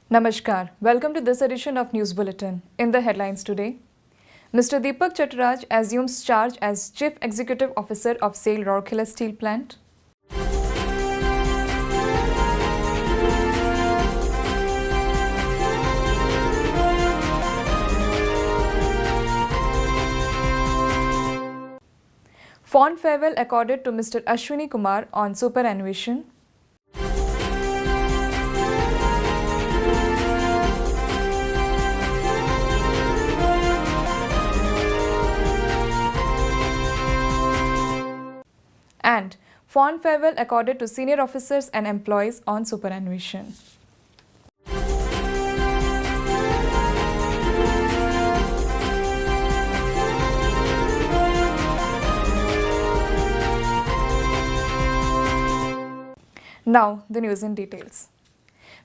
Namaskar. Welcome to this edition of News Bulletin. In the headlines today, Mr. Deepak Chattaraj assumes charge as Chief Executive Officer of SAIL Rourkela Steel Plant. Fond farewell accorded to Mr. Ashwini Kumar on superannuation. And fond farewell accorded to senior officers and employees on superannuation. Now, the news in details.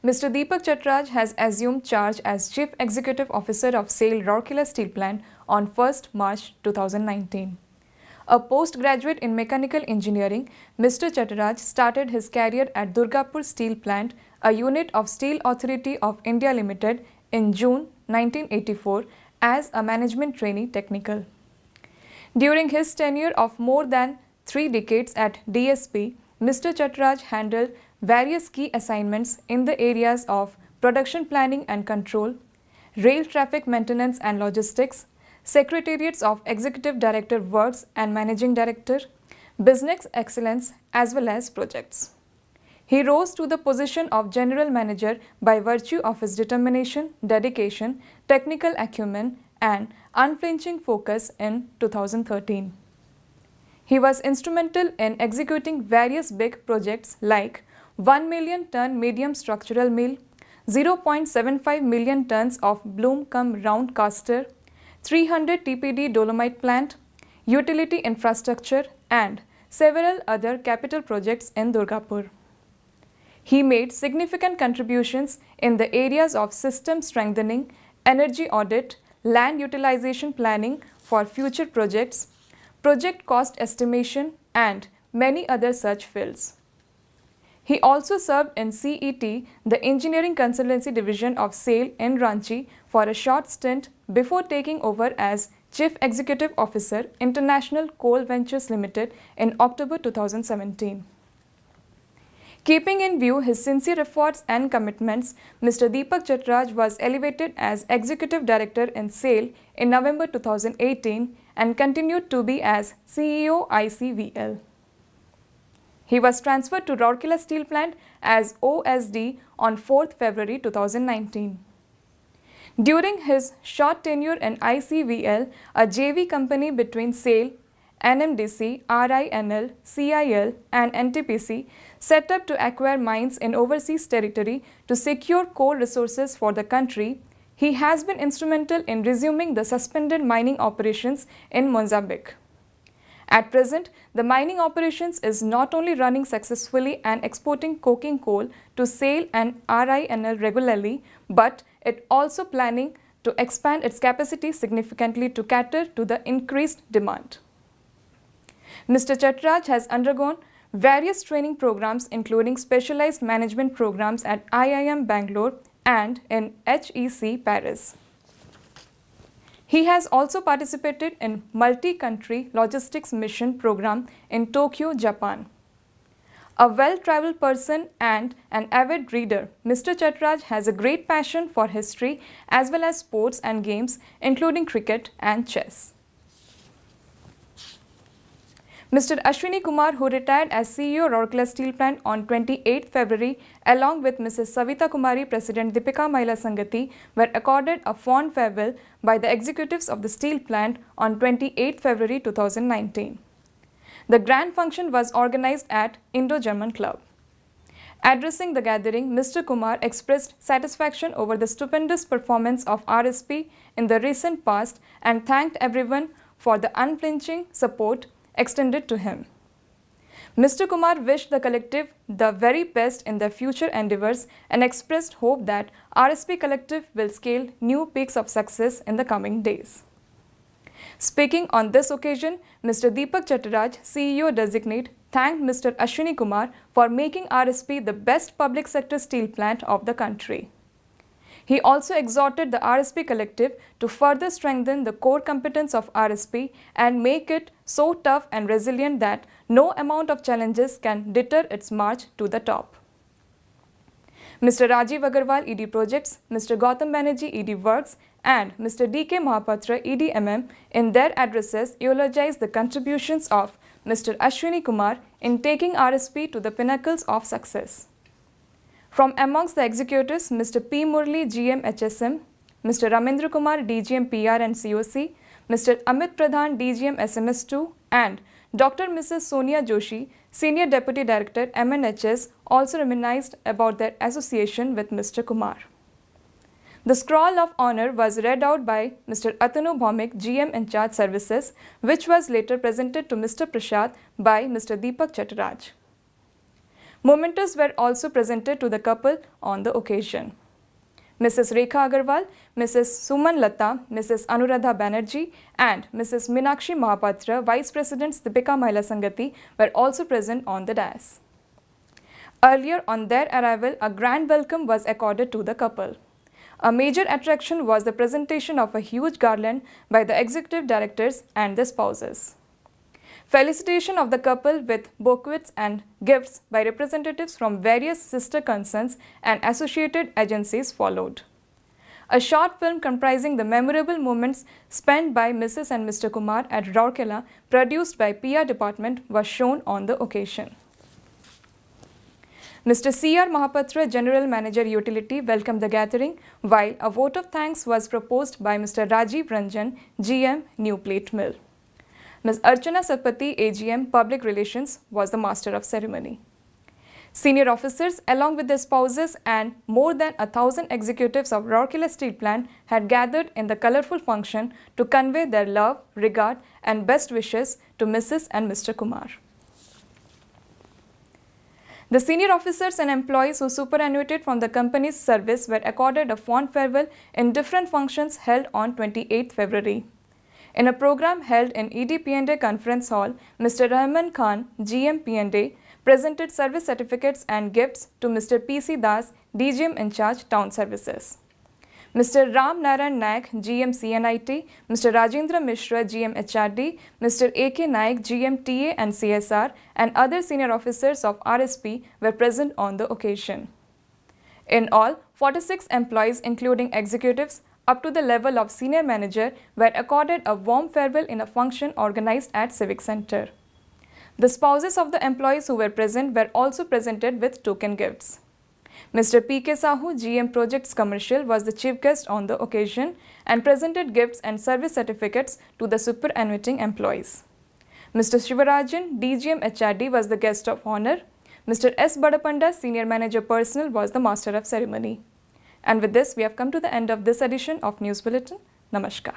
Mr. Deepak Chattaraj has assumed charge as Chief Executive Officer of SAIL Rourkela Steel Plant on 1st March 2019. A postgraduate in mechanical engineering, Mr. Chattaraj started his career at Durgapur Steel Plant, a unit of Steel Authority of India Limited, in June 1984 as a management trainee technical. During his tenure of more than 3 decades at DSP, Mr. Chattaraj handled various key assignments in the areas of production planning and control, rail traffic maintenance and logistics, Secretariats of Executive Director Works and Managing Director, Business Excellence as well as projects. He rose to the position of General Manager by virtue of his determination, dedication, technical acumen and unflinching focus in 2013. He was instrumental in executing various big projects like 1 million ton medium structural mill, 0.75 million tons of bloom-cum-round caster, 300 TPD dolomite plant, utility infrastructure and several other capital projects in Durgapur. He made significant contributions in the areas of system strengthening, energy audit, land utilization planning for future projects, project cost estimation and many other such fields. He also served in CET, the Engineering Consultancy Division of SAIL in Ranchi, for a short stint before taking over as Chief Executive Officer, International Coal Ventures Limited in October 2017. Keeping in view his sincere efforts and commitments, Mr. Deepak Chattaraj was elevated as Executive Director in SAIL in November 2018 and continued to be as CEO ICVL. He was transferred to Rourkela Steel Plant as OSD on 4th February 2019. During his short tenure in ICVL, a JV company between SAIL, NMDC, RINL, CIL and NTPC set up to acquire mines in overseas territory to secure coal resources for the country, he has been instrumental in resuming the suspended mining operations in Mozambique. At present, the mining operations is not only running successfully and exporting coking coal to SAIL and RINL regularly, but it also planning to expand its capacity significantly to cater to the increased demand. Mr. Chattaraj has undergone various training programs including specialized management programs at IIM Bangalore and in HEC Paris. He has also participated in multi-country logistics mission program in Tokyo, Japan. A well-traveled person and an avid reader, Mr. Chattaraj has a great passion for history as well as sports and games including cricket and chess. Mr. Ashwini Kumar, who retired as CEO Rourkela Steel Plant on 28 February, along with Mrs. Savita Kumari, President Deepika Mahila Sangati, were accorded a fond farewell by the executives of the steel plant on 28 February 2019. The grand function was organized at Indo-German Club. Addressing the gathering, Mr. Kumar expressed satisfaction over the stupendous performance of RSP in the recent past and thanked everyone for the unflinching support extended to him. Mr. Kumar wished the collective the very best in their future endeavors and expressed hope that RSP Collective will scale new peaks of success in the coming days. Speaking on this occasion, Mr. Deepak Chattaraj, CEO designate, thanked Mr. Ashwini Kumar for making RSP the best public sector steel plant of the country. He also exhorted the RSP collective to further strengthen the core competence of RSP and make it so tough and resilient that no amount of challenges can deter its march to the top. Mr. Rajiv Agarwal, ED Projects, Mr. Gautam Banerjee, ED Works, and Mr. D.K. Mahapatra, EDMM, in their addresses eulogized the contributions of Mr. Ashwini Kumar in taking RSP to the pinnacles of success. From amongst the executives, Mr. P. Murli, GM HSM, Mr. Ramendra Kumar, DGM PR and COC, Mr. Amit Pradhan, DGM SMS2, and Dr. Mrs. Sonia Joshi, Senior Deputy Director, MNHS, also reminisced about their association with Mr. Kumar. The scroll of honor was read out by Mr. Atanu Bhaumik, GM in charge services, which was later presented to Mr. Prasad by Mr. Deepak Chattaraj. Mementos were also presented to the couple on the occasion. Mrs. Rekha Agarwal, Mrs. Suman Lata, Mrs. Anuradha Banerjee, and Mrs. Minakshi Mahapatra, Vice Presidents Deepika Mahila Sangati, were also present on the dais. Earlier on their arrival, a grand welcome was accorded to the couple. A major attraction was the presentation of a huge garland by the executive directors and their spouses. Felicitation of the couple with bouquets and gifts by representatives from various sister concerns and associated agencies followed. A short film comprising the memorable moments spent by Mrs. and Mr. Kumar at Rourkela, produced by PR department, was shown on the occasion. Mr. C.R. Mahapatra, General Manager Utility, welcomed the gathering, while a vote of thanks was proposed by Mr. Rajiv Ranjan, GM, New Plate Mill. Ms. Archana Satpathy, AGM, Public Relations, was the master of ceremony. Senior officers, along with their spouses and more than 1,000 executives of Rourkela Steel Plant, had gathered in the colorful function to convey their love, regard, and best wishes to Mrs. and Mr. Kumar. The senior officers and employees who superannuated from the company's service were accorded a fond farewell in different functions held on 28th February. In a program held in ED Conference Hall, Mr. Rahman Khan, GM P&A, presented service certificates and gifts to Mr. P.C. Das, DGM in charge Town Services. Mr. Ram Narayan Naik, GM CNIT, Mr. Rajendra Mishra, GM HRD, Mr. A.K. Naik, GM TA and CSR, and other senior officers of RSP were present on the occasion. In all, 46 employees, including executives, up to the level of senior manager, were accorded a warm farewell in a function organized at Civic Center. The spouses of the employees who were present were also presented with token gifts. Mr. P.K. Sahu, GM Projects Commercial, was the chief guest on the occasion and presented gifts and service certificates to the superannuating employees. Mr. Shivarajan, DGM HRD, was the guest of honor. Mr. S. Badapanda, Senior Manager Personnel, was the master of ceremony. And with this, we have come to the end of this edition of News Bulletin. Namaskar.